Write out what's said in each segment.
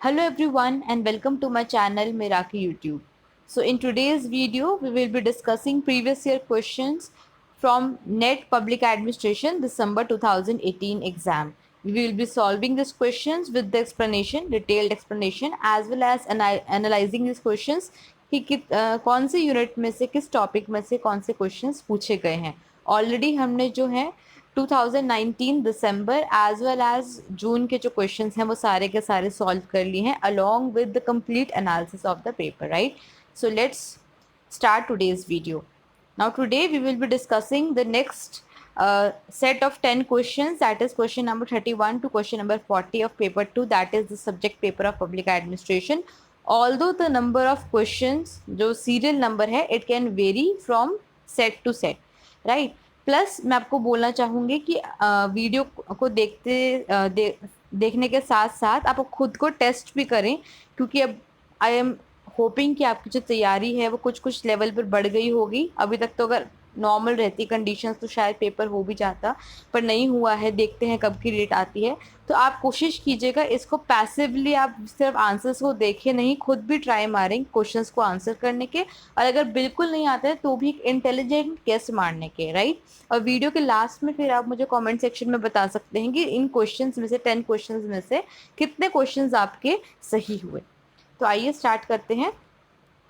Hello everyone and welcome to my channel Meraki YouTube. So in today's video we will be discussing previous year questions from NET Public Administration December 2018 exam. We will be solving these questions with the explanation, detailed explanation as well as analyzing these questions कि कौन से unit में से किस topic में से कौन से क्वेश्चंस पूछे गए हैं. ऑलरेडी हमने जो है 2019 दिसंबर एज वेल एज जून के जो क्वेश्चंस हैं वो सारे के सारे सॉल्व कर लिए हैं along with the complete analysis of the paper, right? So let's start today's video. Now today we will be discussing the next set of 10 questions, that is question number 31 to question number 40 of paper 2, that is the subject paper of public administration. Although the number of questions जो serial number है it can vary from set to set, right? Plus मैं आपको बोलना चाहूँगी कि video को देखने के साथ साथ आप खुद को टेस्ट भी करें, क्योंकि अब आई एम होपिंग कि आपकी जो तैयारी है वो कुछ लेवल पर बढ़ गई होगी. अभी तक तो अगर नॉर्मल रहती कंडीशंस तो शायद पेपर हो भी जाता, पर नहीं हुआ है. देखते हैं कब की डेट आती है. तो आप कोशिश कीजिएगा इसको पैसिवली, आप सिर्फ आंसर्स को देखें नहीं, खुद भी ट्राई मारें क्वेश्चंस को आंसर करने के, और अगर बिल्कुल नहीं आता है तो भी इंटेलिजेंट गेस मारने के, राइट? और वीडियो के लास्ट में फिर आप मुझे कमेंट सेक्शन में बता सकते हैं कि इन क्वेश्चंस में से 10 क्वेश्चंस में से कितने क्वेश्चंस आपके सही हुए. तो आइए स्टार्ट करते हैं.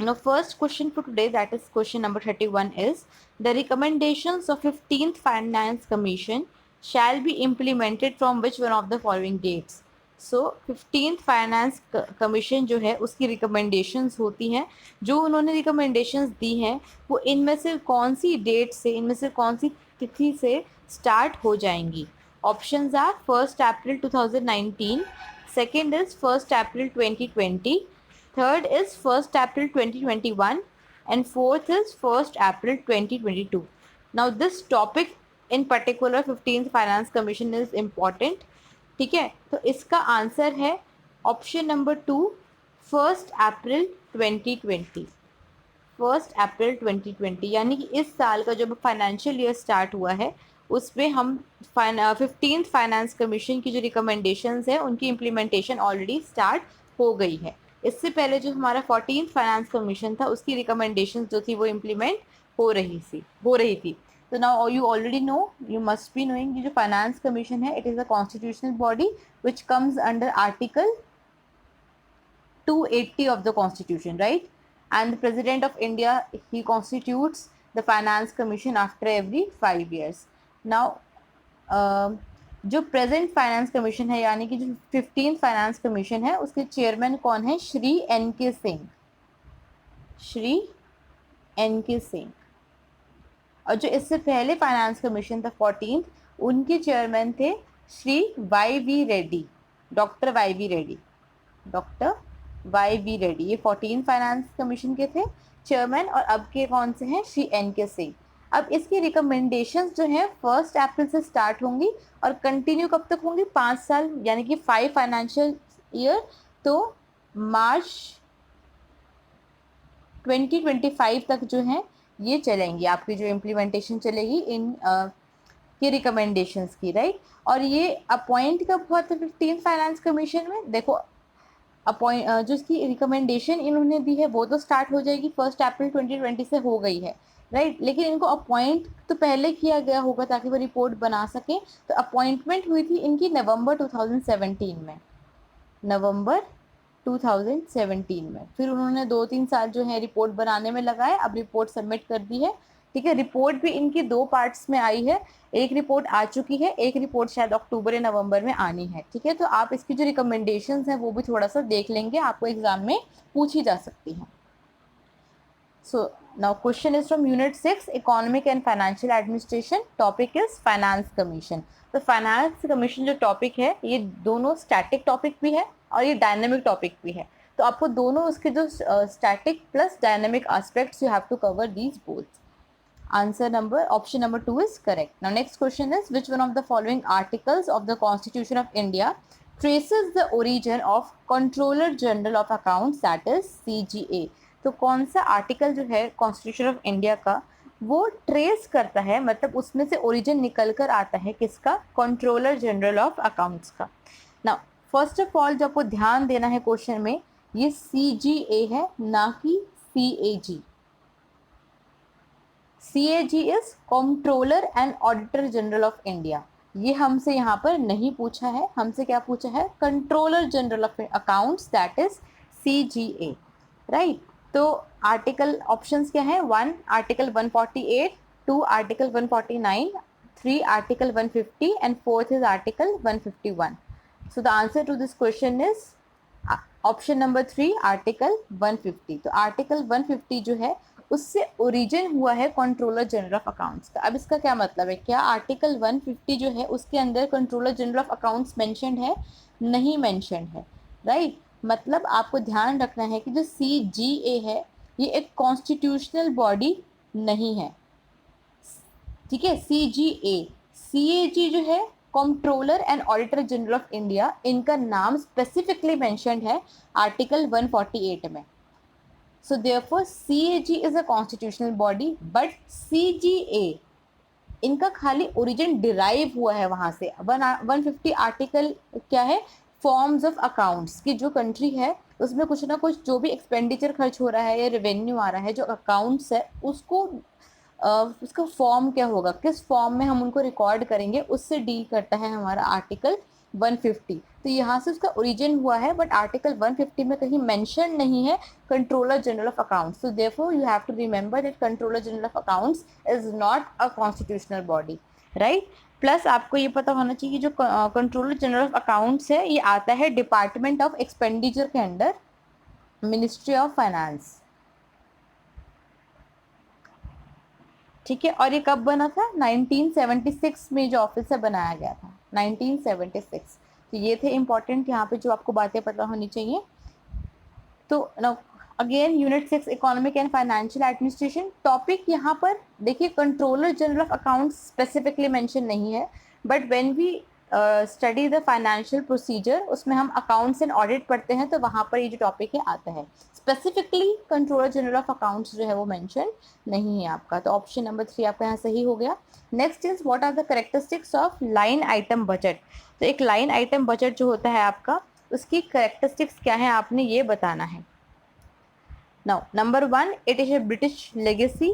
Now first question for today, that is question number 31, is the recommendations of 15th Finance Commission shall be implemented from which one of the following dates? So 15th Finance Commission जो है उसकी recommendations होती हैं, जो उन्होंने recommendations दी हैं वो इनमें से कौन सी डेट से, इनमें से कौन सी तिथि से स्टार्ट हो जाएंगी. Options are 1st April 2019, second is 1st April 2020, third is 1st April 2021 and fourth is 1st April 2022. Now this topic in particular 15th Finance Commission is important. ठीक है, तो इसका आंसर है option number 2, 1st April 2020. 1st April 2020 यानी कि इस साल का जो फाइनेंशियल ईयर स्टार्ट हुआ है उसमें हम 15th फाइनेंस कमीशन की जो रिकमेंडेशंस है उनकी इम्प्लीमेंटेशन ऑलरेडी स्टार्ट हो गई है. इससे पहले जो हमारा 14th फाइनेंस कमीशन था उसकी रिकमेंडेशंस जो थी वो इम्प्लीमेंट हो रही थी. तो now you already know, you must be knowing, जो फाइनेंस कमीशन है it is a constitutional body which comes under article 280 of the constitution, right? And the president of India, he constitutes the finance commission after every 5 years. Now जो present finance commission है यानी कि जो 15th finance commission है उसके chairman कौन है? Shri NK Singh. Shri NK Singh. और जो इससे पहले फाइनेंस कमीशन था 14th, उनके चेयरमैन थे Shri YV Reddy, doctor YV Reddy. Doctor YV Reddy ये 14th फाइनेंस कमीशन के थे चेयरमैन, और अब के कौन से हैं? श्री NK सिंह. अब इसकी रिकमेंडेशंस जो है 1st अप्रैल से स्टार्ट होंगी और कंटिन्यू कब तक होंगी? 5 साल, यानी कि 5 फाइनेंशियल ईयर. तो मार्च 2025 तक जो है ये चलेंगी, आपकी जो इम्प्लीमेंटेशन चलेगी इन की रिकमेंडेशंस की, राइट? और ये अपॉइंट कब हुआ था 15th फाइनेंस कमीशन में? देखो जो इसकी रिकमेंडेशन इन्होंने दी है वो तो स्टार्ट हो जाएगी 1st अप्रैल 2020 से हो गई है, राइट? लेकिन इनको अपॉइंट तो पहले किया गया होगा ताकि वो रिपोर्ट बना सकें. तो अपॉइंटमेंट हुई थी इनकी नवंबर 2017 में, नवंबर 2017 में. फिर उन्होंने 2-3 साल जो है रिपोर्ट बनाने में लगाए, अब रिपोर्ट सबमिट कर दी है. ठीक है, रिपोर्ट भी इनकी 2 पार्ट्स में आई है. एक रिपोर्ट आ चुकी है, एक रिपोर्ट शायद अक्टूबर या नवंबर में आनी है. ठीक है, तो आप इसकी जो रिकमेंडेशंस हैं वो भी थोड़ा सा देख लेंगे, आपको एग्जाम में पूछी जा सकती हैं. So now question is from unit 6 economic and financial administration, topic is finance commission. तो finance commission जो topic है ये दोनों static topic भी है और ये dynamic topic भी है. तो आपको दोनों उसके जो static plus dynamic aspects you have to cover these both. Answer number option number 2 is correct. Now next question is which one of the following articles of the Constitution of India traces the origin of Controller General of Accounts, that is CGA. तो कौन सा article जो है constitution of India का वो trace करता है, मतलब उसमें से ओरिजिन निकल कर आता है किसका? कंट्रोलर जनरल ऑफ अकाउंट्स का. नाउ फर्स्ट ऑफ ऑल जो आपको ध्यान देना है क्वेश्चन में, ये CGA है ना कि CAG। CAG is controller and auditor general of India. ये हमसे यहाँ पर नहीं पूछा है, हमसे क्या पूछा है, controller general of accounts, that is CGA, right. तो आर्टिकल ऑप्शंस क्या है, 1 article 148, 2 article 149, 3 article 150 and 4th is article 151। So the answer to this question is option number 3 article 150। तो आर्टिकल 150 जो है उससे ओरिजिन हुआ है कंट्रोलर जनरल ऑफ अकाउंट्स का। अब इसका क्या मतलब है, क्या आर्टिकल 150 जो है उसके अंदर controller general of accounts mentioned है, नहीं मेंशन्ड है, राइट। मतलब आपको ध्यान रखना है कि जो CGA है ये एक कॉन्स्टिट्यूशनल बॉडी नहीं है, ठीक है। CGA, CAG जो है controller and auditor general of India, इनका नाम स्पेसिफिकली मेंशन्ड है आर्टिकल 148 में। So therefore CAG is a constitutional body, but CGA इनका खाली ओरिजिन डिराइव हुआ है वहां से। 150 आर्टिकल क्या है, फॉर्म्स ऑफ अकाउंट्स की जो कंट्री है उसमें कुछ ना कुछ जो भी एक्सपेंडिचर खर्च हो रहा है या रेवेन्यू आ रहा है, जो अकाउंट्स है उसको उसका फॉर्म क्या होगा, किस फॉर्म में हम उनको रिकॉर्ड करेंगे, उससे डील करता है हमारा आर्टिकल 150। तो यहाँ से उसका ओरिजिन हुआ है, बट आर्टिकल 150 में कहीं मेंशन नहीं है controller general of accounts. So therefore you have to remember that controller general of accounts is not a constitutional body, right. Plus आपको ये पता होना चाहिए कि जो कंट्रोलर जनरल ऑफ अकाउंट्स है ये आता है डिपार्टमेंट ऑफ एक्सपेंडिचर के अंडर, मिनिस्ट्री ऑफ फाइनेंस, ठीक है। और ये कब बना था, 1976 में जो ऑफिस है बनाया गया था, 1976। तो ये थे इंपॉर्टेंट यहाँ पे जो आपको बातें पता होनी चाहिए। तो again unit 6 economic and financial administration topic, यहाँ पर देखिए controller general of accounts specifically mention नहीं है, but when we study the financial procedure उसमें हम अकाउंट्स एंड ऑडिट पढ़ते हैं, तो वहाँ पर ये जो टॉपिक है आता है। Specifically controller general of accounts जो है वो मेंशन नहीं है आपका, तो ऑप्शन नंबर 3 आपका यहाँ सही हो गया। Next is what are the characteristics of line item budget. तो एक लाइन आइटम बजट जो होता है आपका, उसकी कैरेक्टरिस्टिक्स क्या है आपने ये बताना है। Now, number 1, it is a British legacy.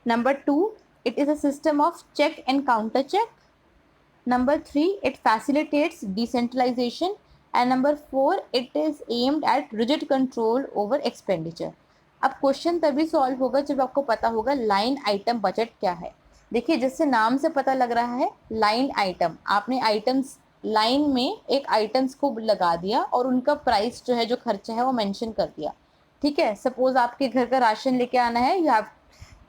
Number 2, it is a system of check and counter check. Number 3, it facilitates decentralization. And number 4, it is aimed at rigid control over expenditure. अब question तभी solve होगा जब आपको पता होगा line item budget क्या है। देखिए जिससे नाम से पता लग रहा है लाइन आइटम, आपने आइटम्स लाइन में एक आइटम्स को लगा दिया और उनका प्राइस जो है, जो खर्चा है वो मेंशन कर दिया, ठीक है। सपोज आपके घर का राशन लेके आना है, you have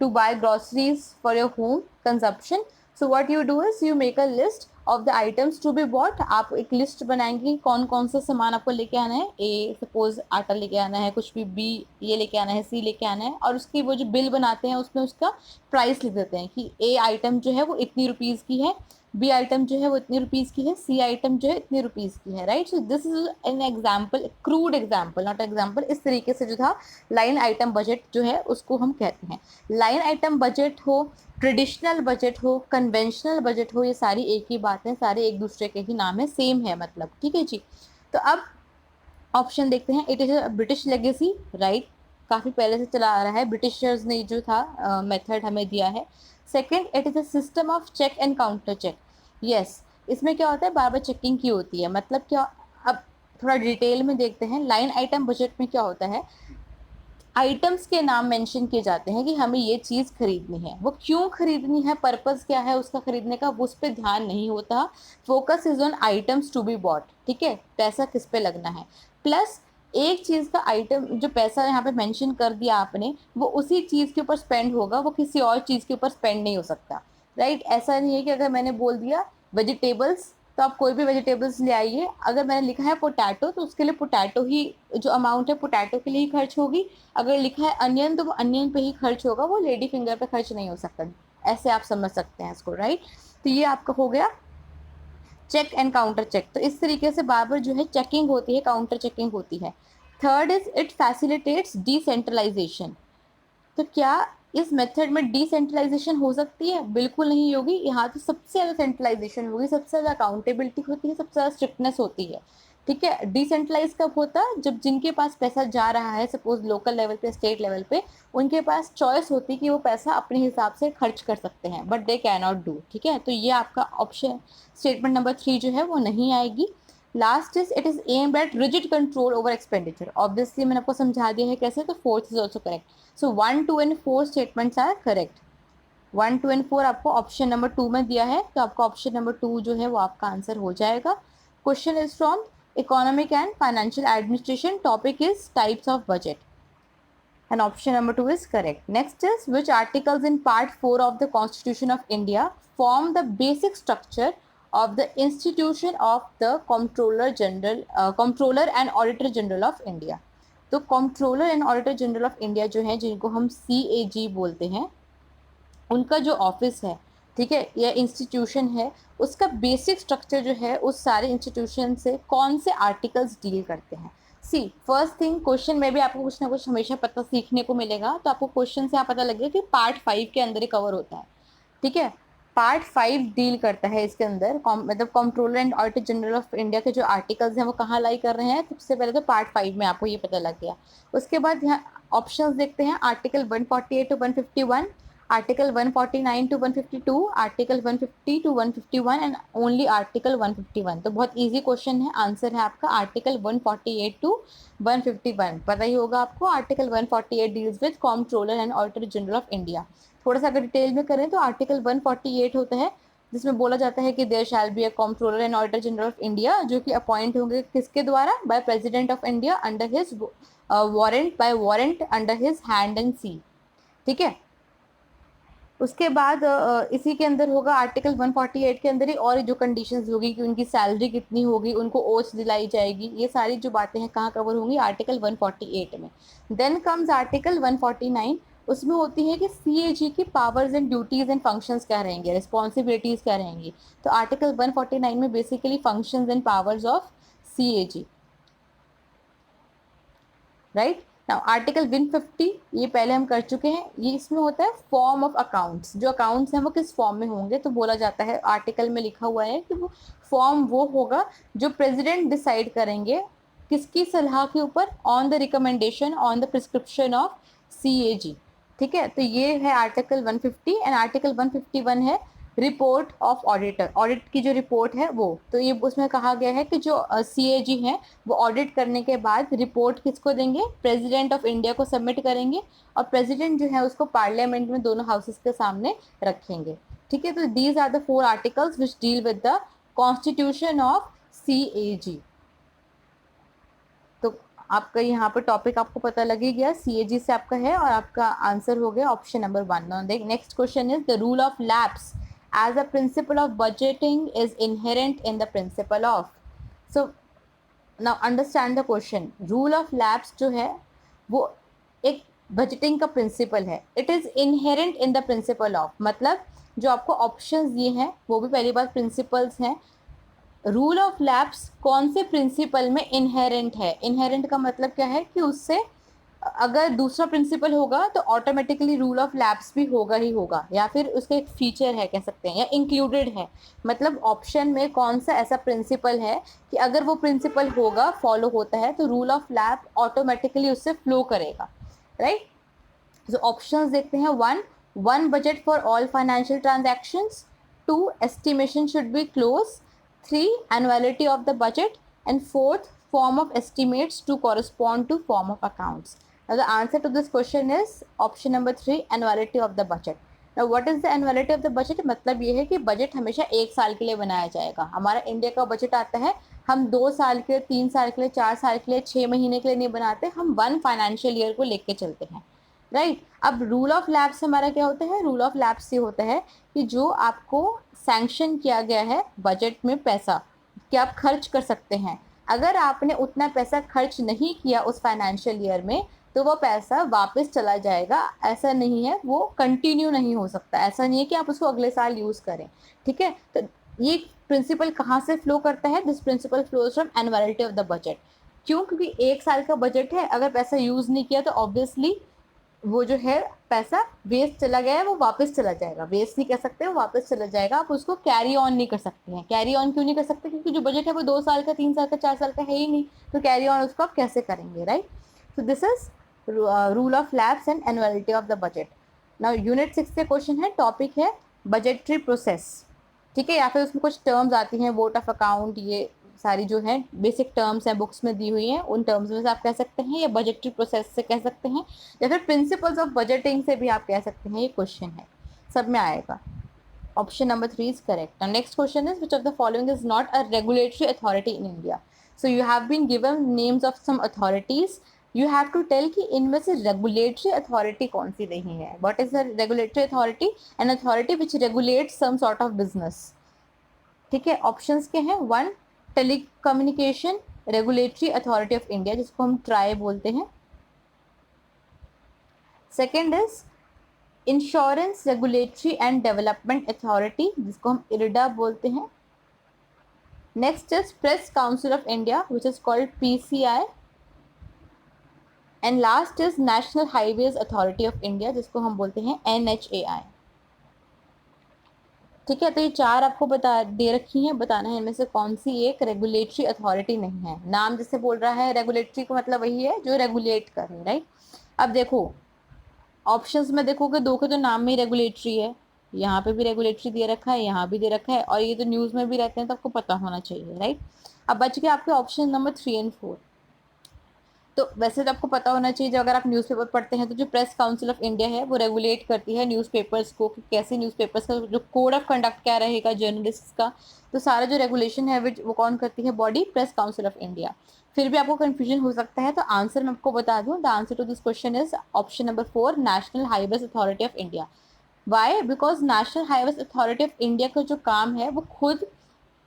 to buy groceries for your home consumption. So what you do is you make a list of the items to be bought. आप एक लिस्ट बनाएंगे कौन कौन सा सामान आपको लेके आना है। ए सपोज आटा लेके आना है, कुछ भी, बी ये लेके आना है, सी लेके आना है, और उसकी वो जो बिल बनाते हैं उसमें उसका प्राइस लिख देते हैं कि ए आइटम जो है वो इतनी रुपीज़ की है, बी आइटम जो है वो इतनी रुपीज़ की है, सी आइटम जो है इतनी रुपीज़ की है, right. So this is an example, crude example, not example. इस तरीके से जो था लाइन आइटम बजट जो है उसको हम कहते हैं। लाइन आइटम बजट हो, ट्रेडिशनल बजट हो, कन्वेंशनल बजट हो, ये सारी एक ही बात है, सारे एक दूसरे के ही नाम है, सेम है मतलब, ठीक है जी। तो अब ऑप्शन देखते हैं। It is a British legacy, right, काफ़ी पहले से चला आ रहा है, ब्रिटिशर्स ने जो था मेथड हमें दिया है। Second, it is a system of check and counter check. Yes, इसमें क्या होता है, बार बार चेकिंग की होती है। मतलब क्या, अब थोड़ा डिटेल में देखते हैं। लाइन आइटम बजट में क्या होता है, आइटम्स के नाम मेंशन किए जाते हैं कि हमें ये चीज़ खरीदनी है, वो क्यों खरीदनी है, पर्पस क्या है उसका खरीदने का, वो उस पर ध्यान नहीं होता। Focus is on items to be bought, ठीक है, पैसा किस पे लगना है। प्लस एक चीज़ का आइटम जो पैसा यहाँ पे मेंशन कर दिया आपने, वो उसी चीज़ के ऊपर स्पेंड होगा, वो किसी और चीज़ के ऊपर स्पेंड नहीं हो सकता, राइट। ऐसा नहीं है कि अगर मैंने बोल दिया वेजिटेबल्स, तो आप कोई भी वेजिटेबल्स ले आइए, अगर मैंने लिखा है पोटैटो तो उसके लिए पोटैटो ही जो अमाउंट है पोटैटो के लिए ही खर्च होगी। अगर लिखा है अनियन तो वो अनियन पे ही खर्च होगा, वो लेडी फिंगर पे खर्च नहीं हो सकता। ऐसे आप समझ सकते हैं इसको, राइट। तो ये आपका हो गया चेक एंड काउंटर चेक। तो इस तरीके से बार बार जो है चेकिंग होती है, काउंटर चेकिंग होती है। Third is it facilitates decentralisation. तो क्या इस मेथड में डिसेंट्रलाइजेशन हो सकती है? बिल्कुल नहीं होगी। यहाँ तो सबसे ज़्यादा सेंट्रलाइजेशन होगी, सबसे ज़्यादा अकाउंटेबिलिटी होती है, सबसे ज़्यादा स्ट्रिक्टनेस होती है, ठीक है। डिसेंट्रलाइज कब होता है? जब जिनके पास पैसा जा रहा है, सपोज लोकल लेवल पे, स्टेट लेवल पे, उनके पास चॉइस होती है कि वो पैसा अपने हिसाब से खर्च कर सकते हैं, but they can not do. ठीक है, तो ये आपका ऑप्शन स्टेटमेंट नंबर 3 जो है वो नहीं आएगी। Last is it is aimed at rigid control over expenditure. Obviously मैंने आपको समझा दिया है कैसे, तो fourth is also correct. So 1, 2 and 4 statements are correct. 1, 2 and 4 आपको ऑप्शन नंबर 2 में दिया है, तो आपका ऑप्शन नंबर 2 जो है वो आपका आंसर हो जाएगा। Question is from economic and financial administration, topic is types of budget, and option number 2 is correct. Next is, which articles in part 4 of the Constitution of India form the basic structure of the institution of the Comptroller and Auditor General of India. तो controller and auditor general of India जो है, जिनको हम CAG बोलते हैं, उनका जो office है, ठीक है, या इंस्टीट्यूशन है, उसका बेसिक स्ट्रक्चर जो है उस सारे इंस्टीट्यूशन से कौन से आर्टिकल्स डील करते हैं। सी फर्स्ट थिंग, क्वेश्चन में भी आपको कुछ ना कुछ हमेशा पता सीखने को मिलेगा, तो आपको क्वेश्चन से आप पता लगेगा कि पार्ट 5 के अंदर ही कवर होता है। ठीक है, पार्ट 5 डील करता है इसके अंदर, मतलब controller and auditor general of India के जो आर्टिकल्स हैं वो कहाँ लाई कर रहे हैं। सबसे पहले तो पार्ट 5 में आपको ये पता लग गया। उसके बाद यहाँ ऑप्शंस देखते हैं, article 148 to 151, article 149 to 152, article 150 to 151 and only article 151। तो बहुत इजी क्वेश्चन है, आंसर है आपका आर्टिकल 148 टू 151। पता ही होगा आपको, article 148 deals with controller and auditor general of India. थोड़ा सा अगर डिटेल में करें तो आर्टिकल 148 होता है जिसमें बोला जाता है कि there shall be a controller and auditor general of India, जो कि अपॉइंट होंगे किसके द्वारा? By president of India under his warrant, by warrant under his hand and seal. ठीक है, उसके बाद इसी के अंदर होगा आर्टिकल 148 के अंदर ही और जो कंडीशंस होगी कि उनकी सैलरी कितनी होगी, उनको ओथ दिलाई जाएगी, ये सारी जो बातें हैं कहाँ कवर होंगी? आर्टिकल 148 में। देन कम्स आर्टिकल 149, उसमें होती है कि CAG की powers and duties and functions क्या रहेंगे, रिस्पॉन्सिबिलिटीज क्या रहेंगी। तो आर्टिकल 149 में basically functions and powers of CAG, right. Now article 150, ये पहले हम कर चुके हैं, ये इसमें होता है फॉर्म ऑफ अकाउंट्स, जो अकाउंट्स हैं वो किस फॉर्म में होंगे। तो बोला जाता है, आर्टिकल में लिखा हुआ है कि वो फॉर्म वो होगा जो प्रेसिडेंट डिसाइड करेंगे, किसकी सलाह के ऊपर? On the recommendation, on the prescription of CAG। ठीक है, तो ये है आर्टिकल 150 एंड आर्टिकल 151 है रिपोर्ट ऑफ ऑडिटर, ऑडिट की जो रिपोर्ट है वो। तो ये उसमें कहा गया है कि जो CAG हैं वो ऑडिट करने के बाद रिपोर्ट किसको देंगे? प्रेसिडेंट ऑफ इंडिया को सबमिट करेंगे, और प्रेसिडेंट जो है उसको पार्लियामेंट में दोनों हाउसेस के सामने रखेंगे। ठीक है, तो these are the 4 articles which deal with the constitution of CAG। तो आपका यहाँ पर टॉपिक आपको पता लग ही गया, CAG से आपका है, और आपका आंसर हो गया option number 1। Next question is, the rule of lapse as a principle of budgeting is inherent in the principle of। so now understand the question, rule of lapse जो है वो एक बजटिंग का प्रिंसिपल है, it is inherent in the principle of, मतलब जो आपको options दिए हैं वो भी पहली बात प्रिंसिपल्स हैं। रूल ऑफ लैप्स कौन से प्रिंसिपल में इनहेरेंट है? इनहेरेंट का मतलब क्या है कि उससे अगर दूसरा प्रिंसिपल होगा तो ऑटोमेटिकली रूल ऑफ लैप्स भी होगा ही होगा, या फिर उसका एक फीचर है कह सकते हैं, या इंक्लूडेड है। मतलब ऑप्शन में कौन सा ऐसा प्रिंसिपल है कि अगर वो प्रिंसिपल होगा, फॉलो होता है, तो रूल ऑफ लैप ऑटोमेटिकली उससे फ्लो करेगा, राइट। तो ऑप्शंस देखते हैं, 1 budget for all financial transactions, 2 estimation should be close, 3 annuality of the budget, and 4th form of estimates to correspond to form of accounts. Now the answer to this question is option number 3, annuality of the budget. Now what is the annuality of the budget? मतलब ये है कि budget हमेशा 1 साल के लिए बनाया जाएगा। हमारा इंडिया का बजट आता है, हम 2 साल के लिए, 3 साल के लिए, 4 साल के लिए, 6 महीने के लिए नहीं बनाते, हम 1 फाइनेंशियल ईयर को लेके चलते हैं, राइट। अब रूल ऑफ लैप्स हमारा क्या होता है? रूल ऑफ लैप्स ये होता है कि जो आपको सैंक्शन किया गया है बजट में पैसा कि आप खर्च कर सकते हैं, अगर आपने उतना पैसा खर्च नहीं किया उस फाइनेंशियल ईयर में तो वो पैसा वापस चला जाएगा। ऐसा नहीं है, वो कंटिन्यू नहीं हो सकता, ऐसा नहीं है कि आप उसको अगले साल यूज़ करें। ठीक है, तो ये प्रिंसिपल कहाँ से फ्लो करता है? This principle flows from annuality of the budget. क्यों? क्योंकि 1 साल का बजट है, अगर पैसा यूज़ नहीं किया तो ऑब्वियसली वो जो है पैसा वेस्ट चला गया है वो वापस चला जाएगा, वेस्ट नहीं कह सकते, वो वापस चला जाएगा। आप उसको कैरी ऑन नहीं कर सकते हैं। कैरी ऑन क्यों नहीं कर सकते? क्योंकि जो बजट है वो 2 साल का, 3 साल का, 4 साल का है ही नहीं, तो कैरी ऑन उसको आप कैसे करेंगे, right? So this is rule of lapse and annuality of the budget. Now unit 6 से क्वेश्चन है, टॉपिक है बजटरी प्रोसेस, ठीक है? या फिर उसमें कुछ टर्म्स आती हैं, वोट ऑफ अकाउंट, ये सारी जो है बेसिक टर्म्स हैं बुक्स में दी हुई हैं, उन टर्म्स में से आप कह सकते हैं, या बजटरी प्रोसेस से कह सकते हैं, या फिर प्रिंसिपल्स ऑफ बजटिंग से भी आप कह सकते हैं। ये क्वेश्चन है, सब में आएगा। Option number 3 is correct. Next question is which of the following is not a regulatory authority in India? So you have been given names of some authorities, you have to tell कि इनमें से regulatory authority कौन सी नहीं है। What is the regulatory authority? An authority which regulates some sort of business, ठीक है? Options के हैं, 1 telecommunication regulatory authority of India, जिसको हम ट्राई बोलते हैं। Second is insurance regulatory and development authority, जिसको हम इरडा बोलते हैं। Next is press council of India which is called PCI. And last is national highways authority of India, जिसको हम बोलते हैं NHAI, ठीक है? तो ये 4 आपको बता दे रखी हैं, बताना है इनमें से कौन सी एक रेगुलेटरी अथॉरिटी नहीं है। नाम जिससे बोल रहा है रेगुलेटरी का मतलब वही है जो रेगुलेट करे, राइट? अब देखो ऑप्शंस में देखोगे, 2 के तो नाम में ही रेगुलेटरी है, यहाँ पे भी रेगुलेटरी दे रखा है, यहाँ भी दे रखा है, और ये तो न्यूज़ में भी रहते हैं, तो आपको पता होना चाहिए, राइट? अब बच गए आपके ऑप्शन नंबर 3 एंड 4। तो वैसे तो आपको पता होना चाहिए, जो अगर आप न्यूज़पेपर पढ़ते हैं, तो जो प्रेस काउंसिल ऑफ इंडिया है वो रेगुलेट करती है न्यूज़पेपर्स को, कि कैसे न्यूज़पेपर्स का जो कोड ऑफ कंडक्ट क्या रहेगा जर्नलिस्ट का, तो सारा जो रेगुलेशन है वो कौन करती है body? Press council of India. फिर भी आपको कंफ्यूजन हो सकता है, तो आंसर मैं आपको बता दूं, the answer to this question is option number 4, national highways authority of India. Why? Because national highways authority of India का जो काम है वो खुद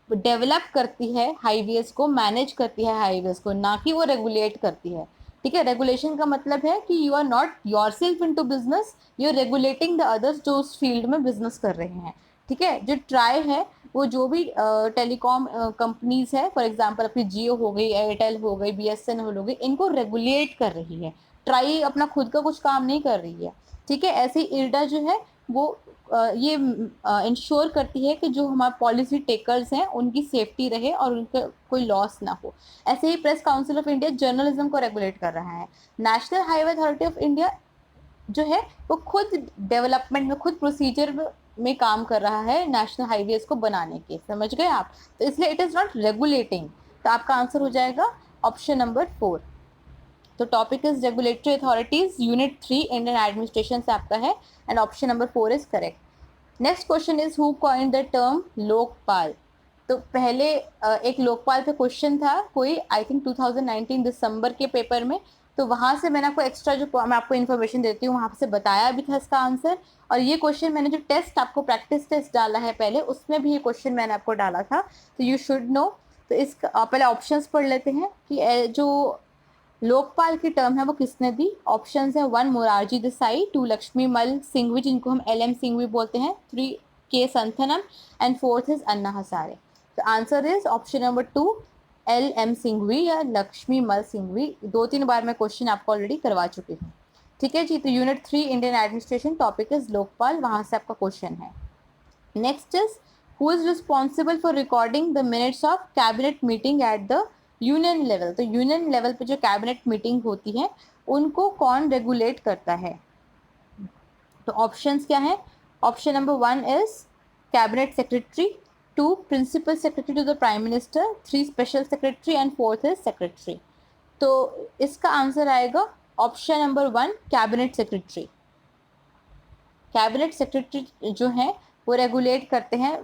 डेवलप करती है हाईवेज को, मैनेज करती है हाईवेज को, ना कि वो रेगुलेट करती है, ठीक है? रेगुलेशन का मतलब है कि you are not yourself into business, you are regulating the others जो उस फील्ड में बिजनेस कर रहे हैं, ठीक है? जो ट्राई है वो जो भी टेलीकॉम कंपनीज है, फॉर एग्जांपल अपनी जियो हो गई, एयरटेल हो गई, BSNL हो गई, इनको रेगुलेट कर रही है। ट्राई अपना खुद का कुछ काम नहीं कर रही है, ठीक है? ऐसे ही इर्डा जो है वो ये इंश्योर करती है कि जो हमारे पॉलिसी टेकर्स हैं उनकी सेफ्टी रहे और उनका कोई लॉस ना हो। ऐसे ही press council of India journalism को रेगुलेट कर रहा है। National highway authority of India जो है वो खुद डेवलपमेंट में, खुद प्रोसीजर में काम कर रहा है नेशनल हाईवेज को बनाने के, समझ गए आप? तो इसलिए इट इज़ नॉट रेगुलेटिंग, तो आपका आंसर हो जाएगा ऑप्शन नंबर 4। तो topic is regulatory authorities, unit 3 Indian administration से आपका है, and option number 4 is correct. Next question is who coined the term Lokpal? तो पहले एक लोकपाल पे क्वेश्चन था कोई, आई थिंक 2019 दिसंबर के पेपर में, तो वहाँ से मैंने आपको एक्स्ट्रा जो मैं आपको इन्फॉर्मेशन देती हूँ वहाँ से बताया भी था इसका आंसर। और ये क्वेश्चन मैंने जो टेस्ट आपको प्रैक्टिस टेस्ट डाला है पहले, उसमें भी ये क्वेश्चन मैंने आपको डाला था, तो यू शुड नो। तो इसका पहले ऑप्शंस पढ़ लेते हैं कि जो लोकपाल की टर्म है वो किसने दी। ऑप्शन है 1 मोरारजी देसाई, 2 लक्ष्मीमल सिंघवी जिनको हम LM सिंघवी बोलते हैं, 3 के Santhanam, and 4th is Anna Hazare. तो answer is option number 2 LM Singhvi या लक्ष्मीमल सिंघवी। 2-3 बार मैं क्वेश्चन आपको ऑलरेडी करवा चुकी हूँ, ठीक है जी? तो unit 3 Indian administration, topic is Lokpal, वहां से आपका क्वेश्चन है। Next is who is responsible for recording the minutes of cabinet meeting at the union level? तो यूनियन लेवल पे जो कैबिनेट मीटिंग होती है उनको कौन रेगुलेट करता है? तो ऑप्शंस क्या है? Option number 1 is cabinet secretary, 2 principal secretary to the prime minister, 3 special secretary, and 4th is secretary. तो इसका आंसर आएगा option number 1 cabinet secretary. Cabinet secretary जो है वो रेगुलेट करते हैं,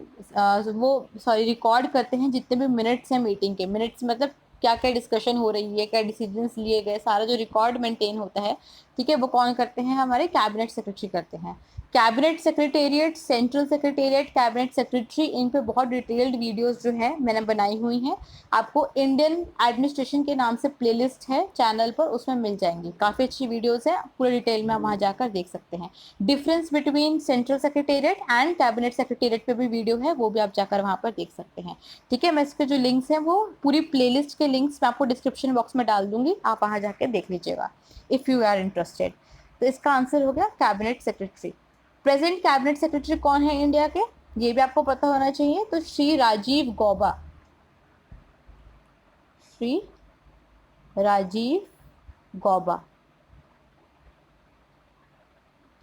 रिकॉर्ड करते हैं जितने भी मिनट्स हैं मीटिंग के। मिनट्स मतलब क्या क्या डिस्कशन हो रही है, क्या डिसीजंस लिए गए, सारा जो रिकॉर्ड मेंटेन होता है, ठीक है, वो कौन करते हैं? हमारे कैबिनेट सेक्रेटरी करते हैं। Cabinet secretariat, central secretariat, cabinet secretary, इन पे बहुत डिटेल्ड वीडियोस जो है मैंने बनाई हुई हैं। आपको इंडियन एडमिनिस्ट्रेशन के नाम से प्लेलिस्ट है चैनल पर, उसमें मिल जाएंगी, काफ़ी अच्छी वीडियोस है, पूरे डिटेल में आप वहाँ जाकर देख सकते हैं। Difference between central secretariat and cabinet secretariat पे भी वीडियो है, वो भी आप जाकर वहाँ पर देख सकते हैं, ठीक है? मैं इसके जो लिंक्स हैं वो पूरी प्लेलिस्ट के लिंक्स मैं आपको डिस्क्रिप्शन बॉक्स में डाल दूंगी, आप वहाँ जाकर देख लीजिएगा इफ़ यू आर इंटरेस्टेड। तो इसका आंसर हो गया cabinet secretary. Present cabinet secretary कौन है इंडिया के, ये भी आपको पता होना चाहिए। तो श्री राजीव गौबा, श्री राजीव गौबा,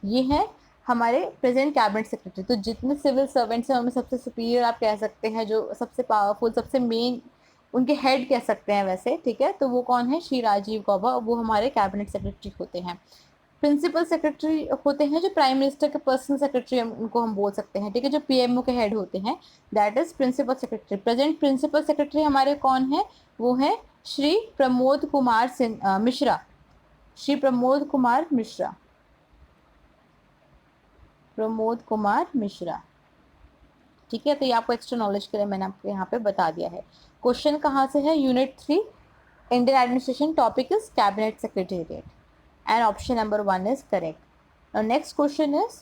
ये है हमारे प्रेजेंट कैबिनेट सेक्रेटरी। तो जितने सिविल सर्वेंट्स हैं उनमें सबसे सुपीरियर आप कह सकते हैं, जो सबसे पावरफुल, सबसे मेन, उनके हेड कह सकते हैं वैसे, ठीक है। तो वो कौन है, श्री राजीव गौबा, वो हमारे कैबिनेट सेक्रेटरी होते हैं। प्रिंसिपल सेक्रेटरी होते हैं जो प्राइम मिनिस्टर के पर्सनल सेक्रेटरी, उनको हम बोल सकते हैं, ठीक है, जो पीएमओ के हेड होते हैं, that is principal secretary. Present principal secretary हमारे कौन है, वो है श्री प्रमोद कुमार मिश्रा, श्री प्रमोद कुमार मिश्रा, प्रमोद कुमार मिश्रा, ठीक है। तो ये आपको एक्स्ट्रा नॉलेज के लिए मैंने आपको यहाँ पे बता दिया है। क्वेश्चन कहाँ से है, unit 3 Indian administration, topic is cabinet secretariat and option number 1 is correct. Now next question is,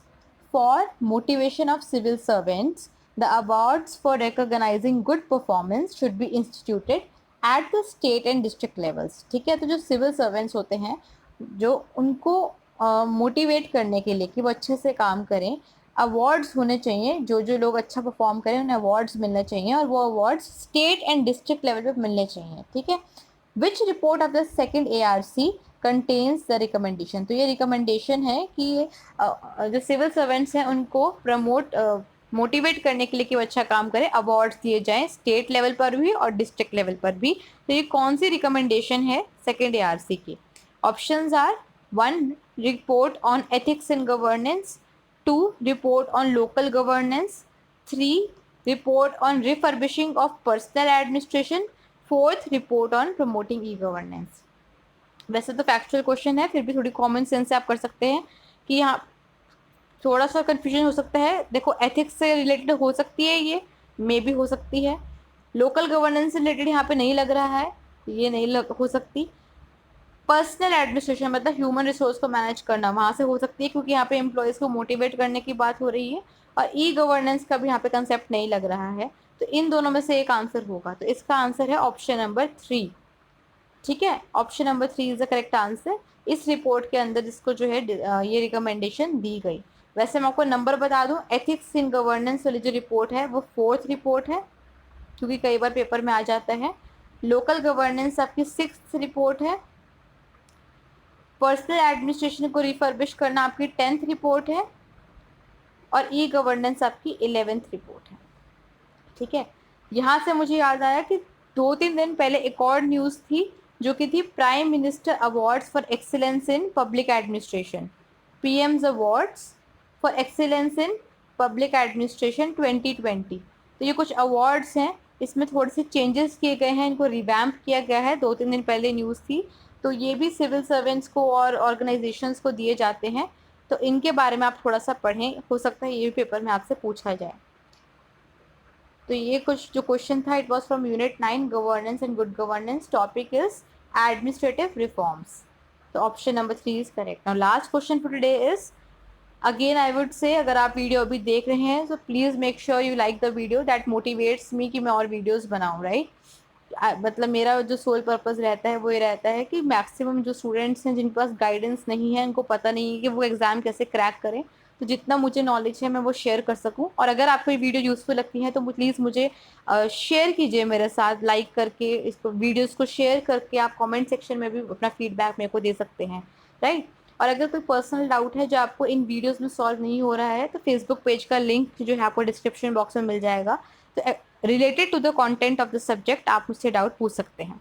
for motivation of civil servants, the awards for recognizing good performance should be instituted at the state and district levels. ठीक है, तो जो civil servants होते हैं, जो उनको motivate करने के लिए कि वो अच्छे से काम करें, अवार्ड्स होने चाहिए। जो जो लोग अच्छा परफॉर्म करें उन्हें अवार्ड्स मिलने चाहिए, और वो awards state and district level पे मिलने चाहिए, ठीक है। Which report of the second ARC contains the recommendation, तो ये रिकमेंडेशन है कि जो सिविल सर्वेंट्स हैं उनको मोटिवेट करने के लिए कि वो अच्छा काम करें, अवार्ड्स दिए जाएं स्टेट लेवल पर भी और डिस्ट्रिक्ट लेवल पर भी। तो ये कौन सी रिकमेंडेशन है सेकेंड ARC की? Options are 1 report on ethics in governance, 2 report on local governance, 3 report on refurbishing of personal administration, 4th report on promoting e governance. वैसे तो फैक्चुअल क्वेश्चन है, फिर भी थोड़ी कॉमन सेंस से आप कर सकते हैं कि यहाँ थोड़ा सा कंफ्यूजन हो सकता है। देखो, एथिक्स से रिलेटेड हो सकती है, ये मे भी हो सकती है। लोकल गवर्नेंस से रिलेटेड यहाँ पे नहीं लग रहा है, ये नहीं हो सकती। पर्सनल एडमिनिस्ट्रेशन मतलब ह्यूमन रिसोर्स को मैनेज करना, वहाँ से हो सकती है, क्योंकि यहाँ पे एम्प्लॉयज़ को मोटिवेट करने की बात हो रही है। और ई गवर्नेंस का भी यहाँ पे कंसेप्ट नहीं लग रहा है। तो इन दोनों में से एक आंसर होगा, तो इसका आंसर है ऑप्शन नंबर 3, ठीक है। Option number 3 is the correct answer इस रिपोर्ट के अंदर, जिसको जो है ये रिकमेंडेशन दी गई। वैसे मैं आपको नंबर बता दूं, एथिक्स इन गवर्नेंस वाली जो रिपोर्ट है वो 4th रिपोर्ट है, क्योंकि कई बार पेपर में आ जाता है। लोकल गवर्नेंस आपकी 6th रिपोर्ट है। पर्सनल एडमिनिस्ट्रेशन को रिफर्बिश करना आपकी 10th रिपोर्ट है। और ई गवर्नेंस आपकी 11th रिपोर्ट है, ठीक है। यहाँ से मुझे याद आया कि 2-3 दिन पहले एक और न्यूज़ थी, जो कि थी prime minister awards for excellence in public administration, PM's awards for excellence in public administration 2020। तो ये कुछ अवार्ड्स हैं, इसमें थोड़े से चेंजेस किए गए हैं, इनको रिवैम्प किया गया है। 2-3 दिन पहले न्यूज़ थी। तो ये भी सिविल सर्वेंट्स को और ऑर्गेनाइजेशंस को दिए जाते हैं, तो इनके बारे में आप थोड़ा सा पढ़ें, हो सकता है ये भी पेपर में आपसे पूछा जाए। तो ये कुछ जो क्वेश्चन था, it was from unit 9 governance and good governance, topic is administrative reforms. तो option number 3 is correct. Now last question for today is, again I would say, अगर आप वीडियो अभी देख रहे हैं तो please make sure you like the video, that motivates me कि मैं और वीडियोज़ बनाऊँ, राइट। मतलब मेरा जो सोल पर्पज़ रहता है वो ये रहता है कि मैक्सिमम जो स्टूडेंट्स हैं जिनके पास गाइडेंस नहीं है, उनको पता नहीं है कि वो एग्ज़ाम कैसे क्रैक करें, तो जितना मुझे नॉलेज है मैं वो शेयर कर सकूं। और अगर आपको ये वीडियो यूज़फुल लगती है तो प्लीज़ मुझे शेयर कीजिए मेरे साथ, लाइक करके, इसको वीडियोस को शेयर करके। आप कमेंट सेक्शन में भी अपना फीडबैक मेरे को दे सकते हैं, राइट। और अगर कोई पर्सनल डाउट है जो आपको इन वीडियोस में सॉल्व नहीं हो रहा है, तो फेसबुक पेज का लिंक जो है आपको डिस्क्रिप्शन बॉक्स में मिल जाएगा। तो related to the content of the subject आप मुझसे डाउट पूछ सकते हैं।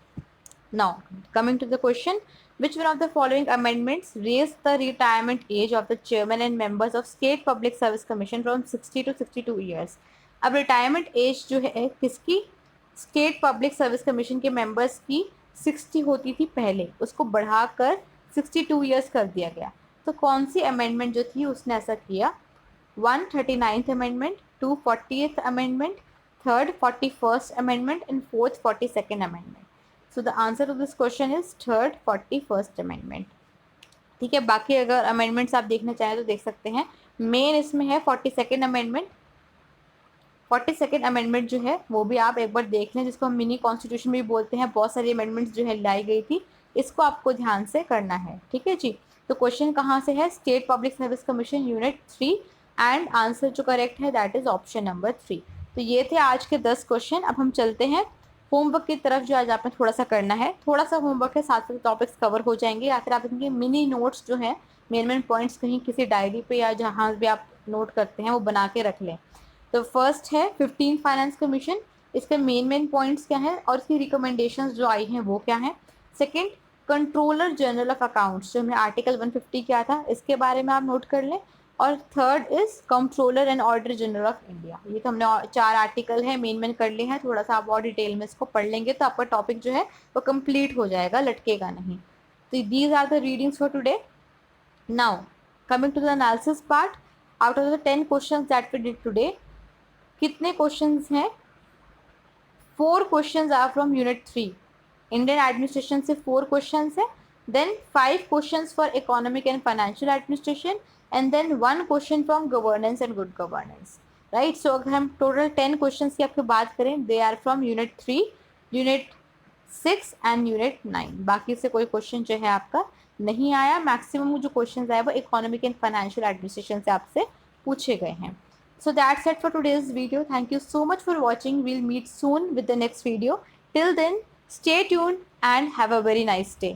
Now, coming to the question, which one of the following amendments raised the retirement age of the chairman and members of State Public Service Commission from 60 to 62 years? अब retirement age जो है किसकी, state public service commission के members की 60 होती थी पहले, उसको बढ़ाकर 62 ईयर्स कर दिया गया। तो कौन सी अमेंडमेंट जो थी उसने ऐसा किया? 1 39th amendment, 2 40th amendment, 3rd 41st amendment and 4th 42nd amendment. So the answer to this question is 3rd 41st amendment, ठीक है। बाकी अगर अमेंडमेंट्स आप देखना चाहें तो देख सकते हैं। मेन इसमें है 42nd अमेंडमेंट। 42nd अमेंडमेंट जो है वो भी आप एक बार देख लें, जिसको हम मिनी कॉन्स्टिट्यूशन भी बोलते हैं। बहुत सारी अमेंडमेंट्स जो है लाई गई थी, इसको आपको ध्यान से करना है, ठीक है जी। तो क्वेश्चन कहाँ से है, state public service commission unit 3 and answer जो करेक्ट है दैट इज ऑप्शन नंबर 3। तो ये थे आज के 10 क्वेश्चन। अब हम चलते हैं होमवर्क की तरफ, जो आज आपने थोड़ा सा करना है। थोड़ा सा होमवर्क है, साथ साथ टॉपिक्स कवर हो जाएंगे, या फिर आप इनके मिनी नोट्स जो है मेन पॉइंट्स कहीं किसी डायरी पे या जहाँ भी आप नोट करते हैं वो बना के रख लें। तो फर्स्ट है 15 फाइनेंस कमीशन, इसके मेन पॉइंट्स क्या है और इसकी रिकमेंडेशंस जो आई हैं वो क्या है। Second, controller general of accounts, जो हमने आर्टिकल 150 किया था, इसके बारे में आप नोट कर लें। और third is controller and auditor general of India. ये तो हमने 4 आर्टिकल है मेन कर लिए हैं, थोड़ा सा आप और डिटेल में इसको पढ़ लेंगे तो आपका टॉपिक जो है वो कंप्लीट हो जाएगा, लटकेगा नहीं। तो these are the readings for today. Now coming to the analysis part, out of the 10 questions that we did today, कितने क्वेश्चंस हैं? 4 questions are from unit 3, Indian administration से 4 क्वेश्चंस है, then 5 questions for economic and financial administration, and then 1 question from governance and good governance, right. So अगर हम total 10 questions की आपकी बात करें, they are from unit 3, unit 6 and unit 9। बाकी से कोई क्वेश्चन जो है आपका नहीं आया। मैक्सिमम जो क्वेश्चंस आए वो इकोनॉमिक एंड फाइनेंशियल एडमिनिस्ट्रेशन से आपसे पूछे गए हैं। So that's it for today's video. Thank you so much for watching. We'll meet soon with the next video. Till then, stay tuned and have a very nice day.